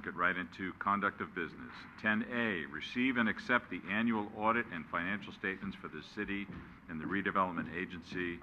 we'll get right into conduct of business. 10A, receive and accept the annual audit and financial statements for the city and the redevelopment agency.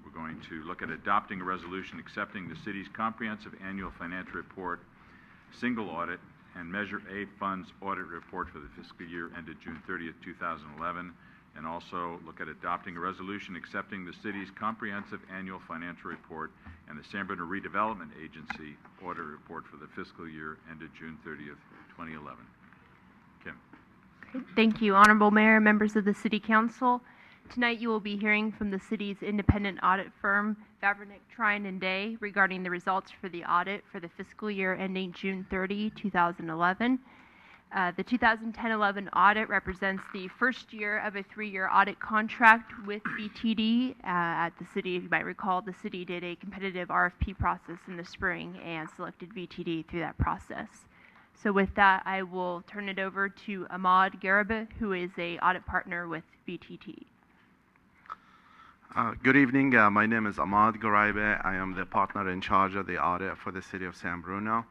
We're going to look at adopting a resolution accepting the city's comprehensive annual financial report, single audit, and Measure A funds audit report for the fiscal year ended June 30th, 2011, and also look at adopting a resolution accepting the city's comprehensive annual financial report and the San Bruno Redevelopment Agency audit report for the fiscal year ended June 30th, 2011. Kim. Okay, thank you, Honorable Mayor, members of the City Council. Tonight you will be hearing from the city's independent audit firm, Vavrinic, Trine & Day, regarding the results for the audit for the fiscal year ending June 30, 2011. The 2010-11 audit represents the first year of a 3-year audit contract with BTD. At the city, you might recall, the city did a competitive RFP process in the spring and selected BTD through that process. So with that, I will turn it over to Ahmad Garabe, who is an audit partner with BTD. Good evening. My name is Ahmad Garabe. I am the partner in charge of the audit for the city of San Bruno.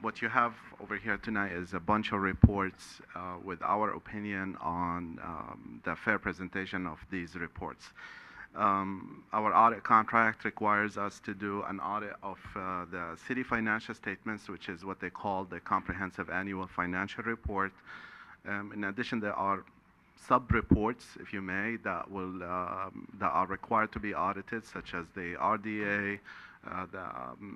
What you have over here tonight is a bunch of reports with our opinion on the fair presentation of these reports. Our audit contract requires us to do an audit of the city financial statements, which is what they call the comprehensive annual financial report. In addition, there are sub-reports, if you may, that are required to be audited, such as the RDA, the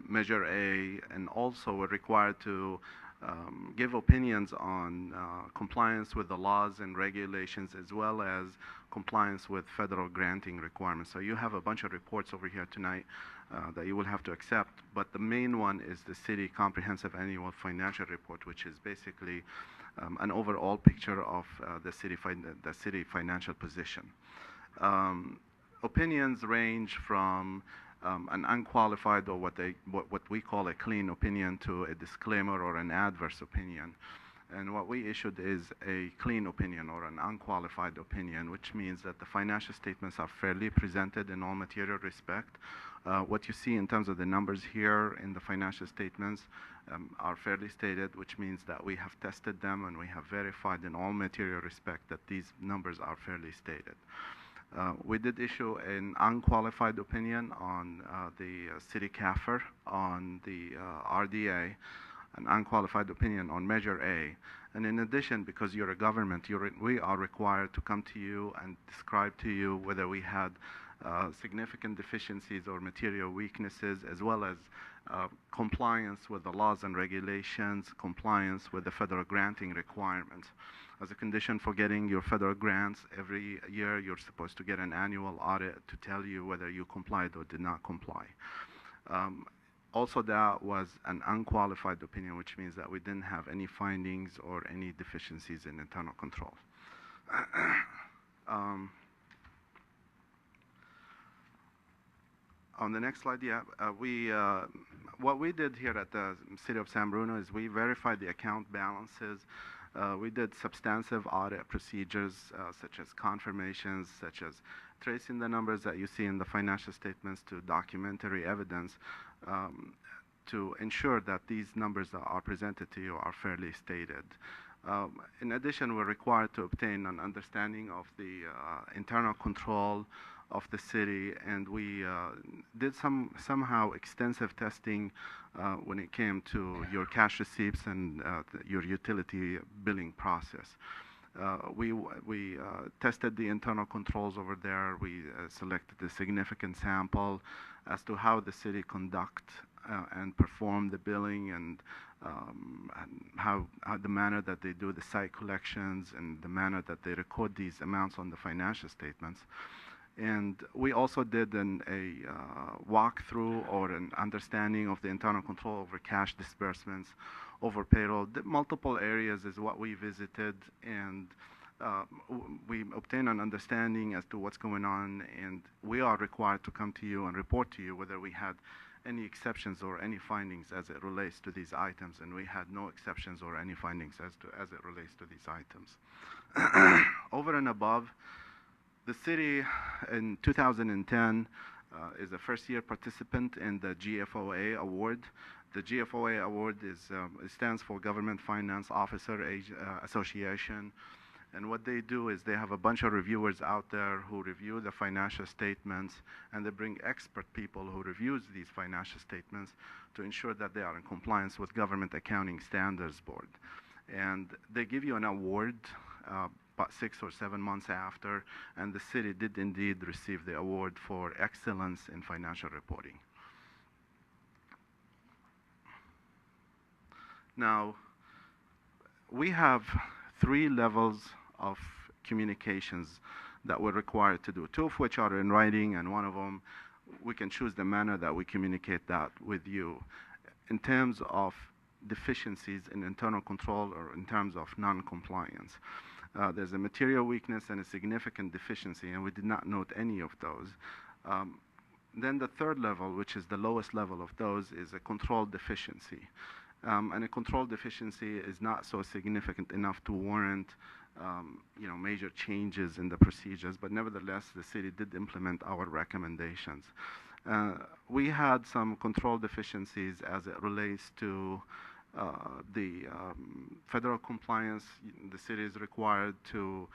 Measure A, and also we're required to give opinions on compliance with the laws and regulations, as well as compliance with federal granting requirements. So you have a bunch of reports over here tonight that you will have to accept, but the main one is the city comprehensive annual financial report, which is basically an overall picture of the city financial position. Opinions range from an unqualified, or what we call a clean opinion, to a disclaimer or an adverse opinion. And what we issued is a clean opinion or an unqualified opinion, which means that the financial statements are fairly presented in all material respect. What you see in terms of the numbers here in the financial statements are fairly stated, which means that we have tested them and we have verified in all material respect that these numbers are fairly stated. We did issue an unqualified opinion on the city CAFR, on the RDA, an unqualified opinion on Measure A. And in addition, because you're a government, we are required to come to you and describe to you whether we had significant deficiencies or material weaknesses, as well as compliance with the laws and regulations, compliance with the federal granting requirements. As a condition for getting your federal grants, every year you're supposed to get an annual audit to tell you whether you complied or did not comply. Also, that was an unqualified opinion, which means that we didn't have any findings or any deficiencies in internal control. On the next slide, what we did here at the City of San Bruno is we verified the account balances. We did substantive audit procedures, such as confirmations, such as tracing the numbers that you see in the financial statements to documentary evidence, to ensure that these numbers that are presented to you are fairly stated. In addition, we're required to obtain an understanding of the internal control of the city, and we did somehow extensive testing when it came to your cash receipts and your utility billing process. We tested the internal controls over there. We selected a significant sample as to how the city conduct and perform the billing, and how the manner that they do the site collections, and the manner that they record these amounts on the financial statements. And we also did a walkthrough or an understanding of the internal control over cash disbursements, over payroll. Multiple areas is what we visited, and we obtained an understanding as to what's going on, and we are required to come to you and report to you whether we had any exceptions or any findings as it relates to these items, and we had no exceptions or any findings as it relates to these items. Over and above, the city in 2010 is a first-year participant in the GFOA award. The GFOA award it stands for Government Finance Officer Association. And what they do is they have a bunch of reviewers out there who review the financial statements, and they bring expert people who reviews these financial statements to ensure that they are in compliance with Government Accounting Standards Board. And they give you an award about 6 or 7 months after, and the city did indeed receive the award for excellence in financial reporting. Now, we have 3 levels of communications that we're required to do, 2 of which are in writing, and 1 of them we can choose the manner that we communicate that with you. In terms of deficiencies in internal control or in terms of non-compliance, there's a material weakness and a significant deficiency, and we did not note any of those. Then the 3rd level, which is the lowest level of those, is a control deficiency. And a control deficiency is not so significant enough to warrant major changes in the procedures, but nevertheless, the city did implement our recommendations. We had some control deficiencies as it relates to the federal compliance. The city is required to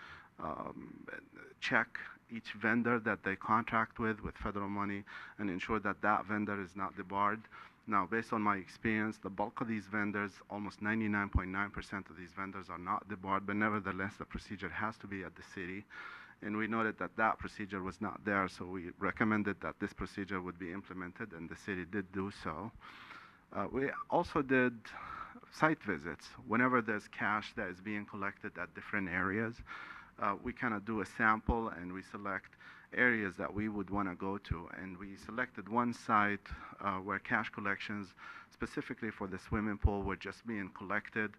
check each vendor that they contract with federal money and ensure that that vendor is not debarred. Now, based on my experience, the bulk of these vendors, almost 99.9% of these vendors are not debarred, but nevertheless, the procedure has to be at the city. And we noted that that procedure was not there, so we recommended that this procedure would be implemented, and the city did do so. We also did site visits. Whenever there's cash that is being collected at different areas, we kind of do a sample, and we select areas that we would want to go to. And we selected one site where cash collections, specifically for the swimming pool, were just being collected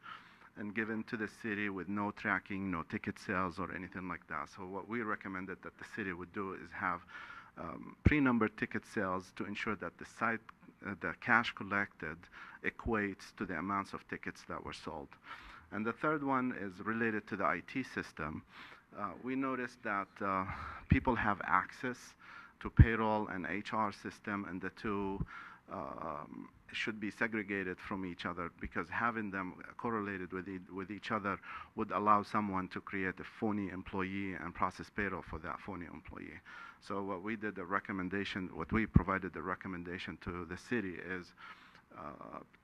and given to the city with no tracking, no ticket sales or anything like that. So what we recommended that the city would do is have pre-numbered ticket sales to ensure that the site, the cash collected equates to the amounts of tickets that were sold. And the 3rd one is related to the IT system. We noticed that people have access to payroll and HR system, and the 2 should be segregated from each other, because having them correlated with each other would allow someone to create a phony employee and process payroll for that phony employee. So what we did, what we provided the recommendation to the city is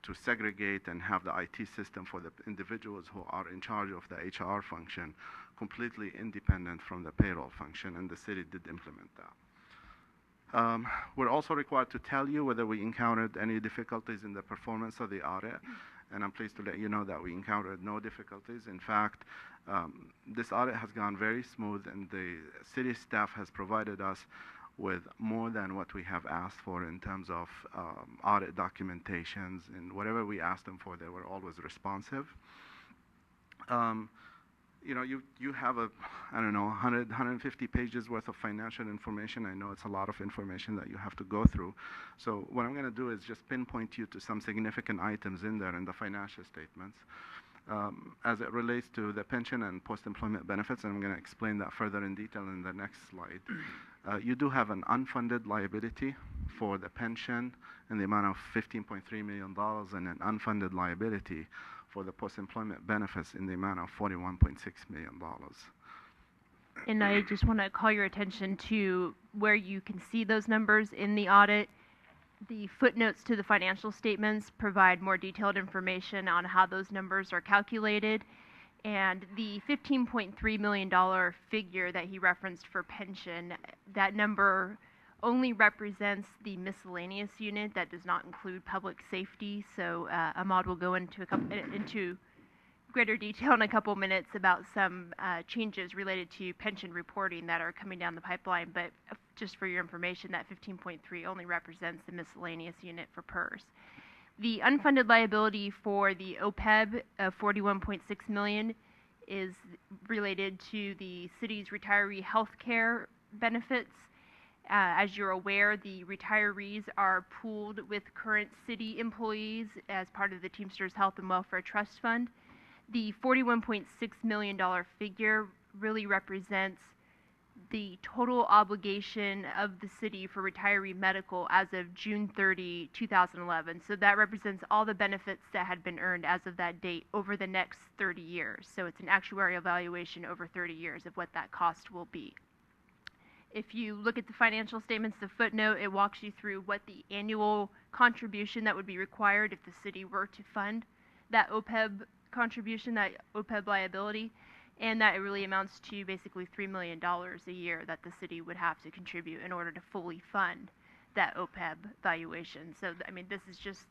to segregate and have the IT system for the individuals who are in charge of the HR function completely independent from the payroll function, and the city did implement that. We're also required to tell you whether we encountered any difficulties in the performance of the audit, and I'm pleased to let you know that we encountered no difficulties. In fact, this audit has gone very smooth, and the city staff has provided us with more than what we have asked for in terms of audit documentations, and whatever we asked them for, they were always responsive. You have 150 pages worth of financial information. I know it's a lot of information that you have to go through. So what I'm going to do is just pinpoint you to some significant items in there in the financial statements. As it relates to the pension and post-employment benefits, and I'm going to explain that further in detail in the next slide. You do have an unfunded liability for the pension in the amount of $15.3 million, and an unfunded liability for the post-employment benefits in the amount of $41.6 million. And I just want to call your attention to where you can see those numbers in the audit. The footnotes to the financial statements provide more detailed information on how those numbers are calculated. And the $15.3 million figure that he referenced for pension, that number only represents the miscellaneous unit. That does not include public safety. So Ahmad will go into greater detail in a couple minutes about some changes related to pension reporting that are coming down the pipeline. But just for your information, that 15.3 only represents the miscellaneous unit for PERS. The unfunded liability for the OPEB of $41.6 million is related to the city's retiree health care benefits. As you're aware, the retirees are pooled with current city employees as part of the Teamsters Health and Welfare Trust Fund. The $41.6 million figure really represents the total obligation of the city for retiree medical as of June 30, 2011. So that represents all the benefits that had been earned as of that date over the next 30 years. So it's an actuarial valuation over 30 years of what that cost will be. If you look at the financial statements, the footnote, it walks you through what the annual contribution that would be required if the city were to fund that OPEB contribution, that OPEB liability, and that it really amounts to basically $3 million a year that the city would have to contribute in order to fully fund that OPEB valuation. So, I mean, this is just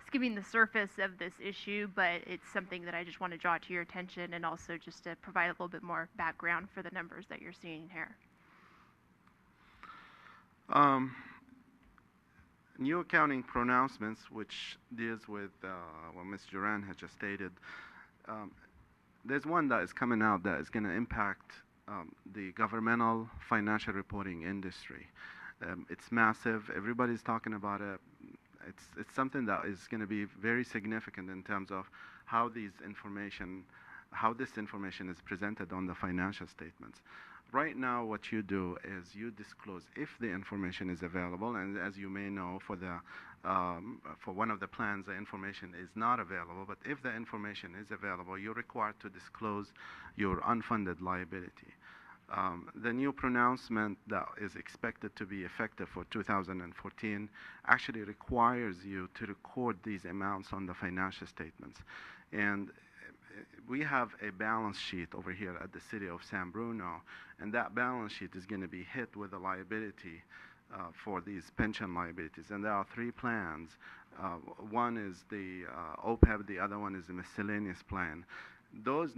skimming the surface of this issue, but it's something that I just want to draw to your attention and also just to provide a little bit more background for the numbers that you're seeing here. New accounting pronouncements, which deals with what Ms. Duran had just stated. There's one that is coming out that is going to impact the governmental financial reporting industry. It's massive. Everybody's talking about it. It's something that is going to be very significant in terms of how this information is presented on the financial statements. Right now, what you do is you disclose if the information is available, and as you may know, for one of the plans, the information is not available. But if the information is available, you're required to disclose your unfunded liability. The new pronouncement that is expected to be effective for 2014 actually requires you to record these amounts on the financial statements. And we have a balance sheet over here at the city of San Bruno, and that balance sheet is going to be hit with a liability for these pension liabilities. And there are three plans. One is the OPEB, the other one is the miscellaneous plan. Those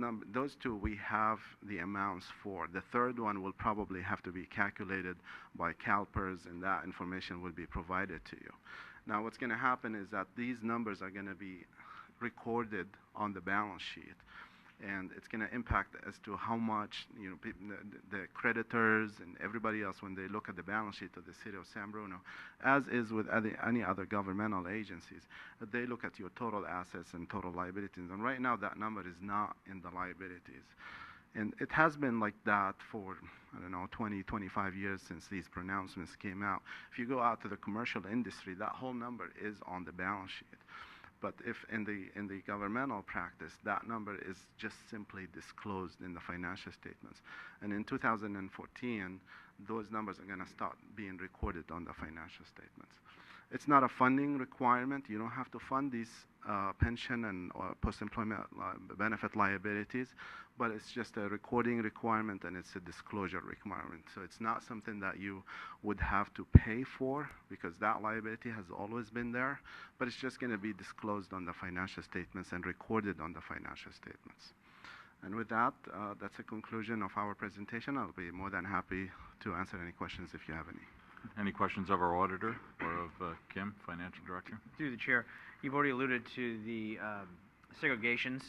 two we have the amounts for. The third one will probably have to be calculated by CalPERS, and that information will be provided to you. Now, what's going to happen is that these numbers are going to be recorded on the balance sheet, and it's going to impact as to how much the creditors and everybody else, when they look at the balance sheet of the city of San Bruno, as is with any other governmental agencies, they look at your total assets and total liabilities, and right now that number is not in the liabilities. And it has been like that for, I don't know, 20, 25 years since these pronouncements came out. If you go out to the commercial industry, that whole number is on the balance sheet. But if in the governmental practice, that number is just simply disclosed in the financial statements. And in 2014, those numbers are going to start being recorded on the financial statements. It's not a funding requirement. You don't have to fund these pension and post-employment benefit liabilities, but it's just a recording requirement and it's a disclosure requirement. So it's not something that you would have to pay for because that liability has always been there, but it's just going to be disclosed on the financial statements and recorded on the financial statements. And with that, that's a conclusion of our presentation. I'll be more than happy to answer any questions if you have any. Any questions of our auditor or of Kim, Financial Director? Through the chair, you've already alluded to the segregations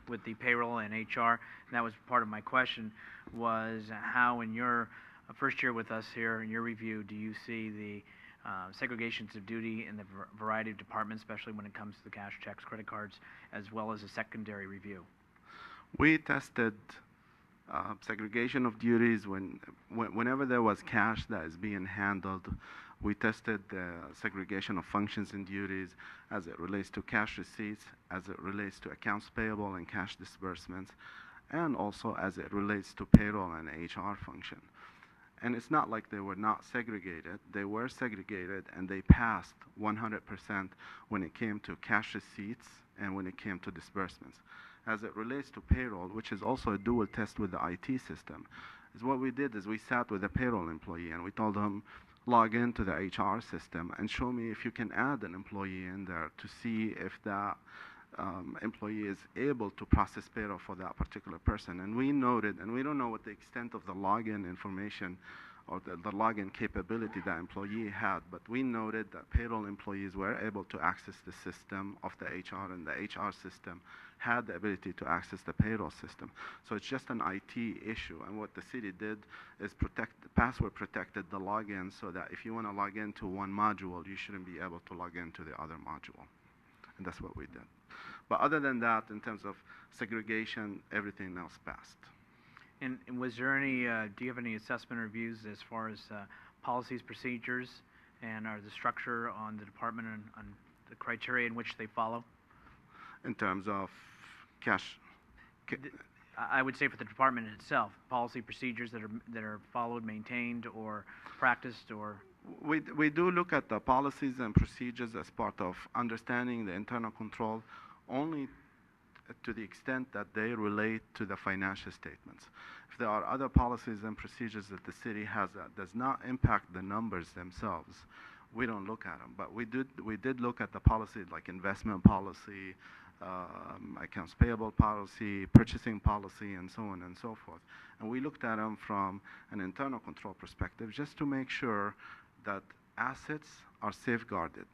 with the payroll and HR. And that was part of my question, was how in your first year with us here, in your review, do you see the segregations of duty in the variety of departments, especially when it comes to the cash, checks, credit cards, as well as a secondary review? We tested segregation of duties whenever there was cash that is being handled. We tested the segregation of functions and duties as it relates to cash receipts, as it relates to accounts payable and cash disbursements, and also as it relates to payroll and HR function. And it's not like they were not segregated. They were segregated, and they passed 100% when it came to cash receipts and when it came to disbursements. As it relates to payroll, which is also a dual test with the IT system, is what we did is we sat with a payroll employee and we told them, log into the HR system and show me if you can add an employee in there to see if that employee is able to process payroll for that particular person. And we noted, and we don't know what the extent of the login information or the login capability that employee had, but we noted that payroll employees were able to access the system of the HR, and the HR system had the ability to access the payroll system. So it's just an IT issue, and what the city did is password protected the login so that if you want to log into one module, you shouldn't be able to log into the other module. And that's what we did. But other than that, in terms of segregation, everything else passed. And was there any, do you have any assessment or views as far as policies, procedures, and the structure on the department and on the criteria in which they follow? In terms of cash, I would say for the department itself, policy, procedures that are followed, maintained, or practiced, or... we do look at the policies and procedures as part of understanding the internal control only to the extent that they relate to the financial statements. If there are other policies and procedures that the city has that does not impact the numbers themselves, we don't look at them. But we did look at the policy like investment policy, accounts payable policy, purchasing policy, and so on and so forth. And we looked at them from an internal control perspective just to make sure that assets are safeguarded.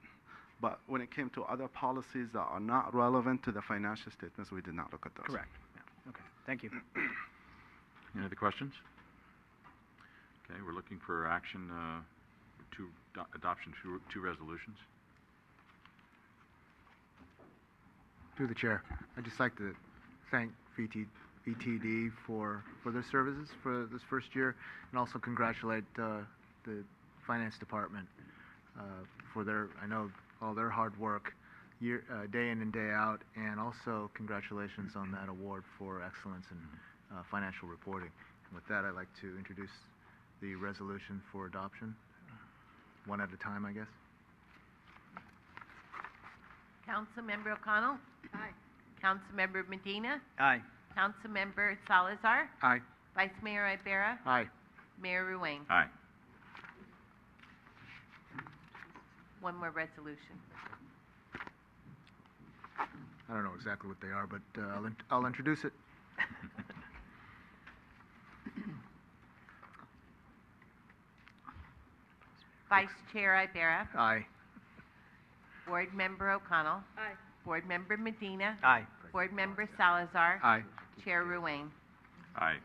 But when it came to other policies that are not relevant to the financial statements, we did not look at those. Correct. Yeah. Okay. Thank you. Any other questions? Okay, we're looking for action to adoption two resolutions. Through the chair, I'd just like to thank VTD for their services for this first year, and also congratulate the finance department for I know all their hard work day in and day out, and also congratulations on that award for excellence in financial reporting. And with that, I'd like to introduce the resolution for adoption, one at a time, I guess. Councilmember O'Connell? Aye. Councilmember Medina? Aye. Councilmember Salazar? Aye. Vice Mayor Ibarra? Aye. Mayor Ruane? Aye. One more resolution. I don't know exactly what they are, but I'll introduce it. Vice Chair Ibarra? Aye. Board Member O'Connell? Aye. Board Member Medina? Aye. Board Member Salazar? Aye. Chair Ruane? Aye.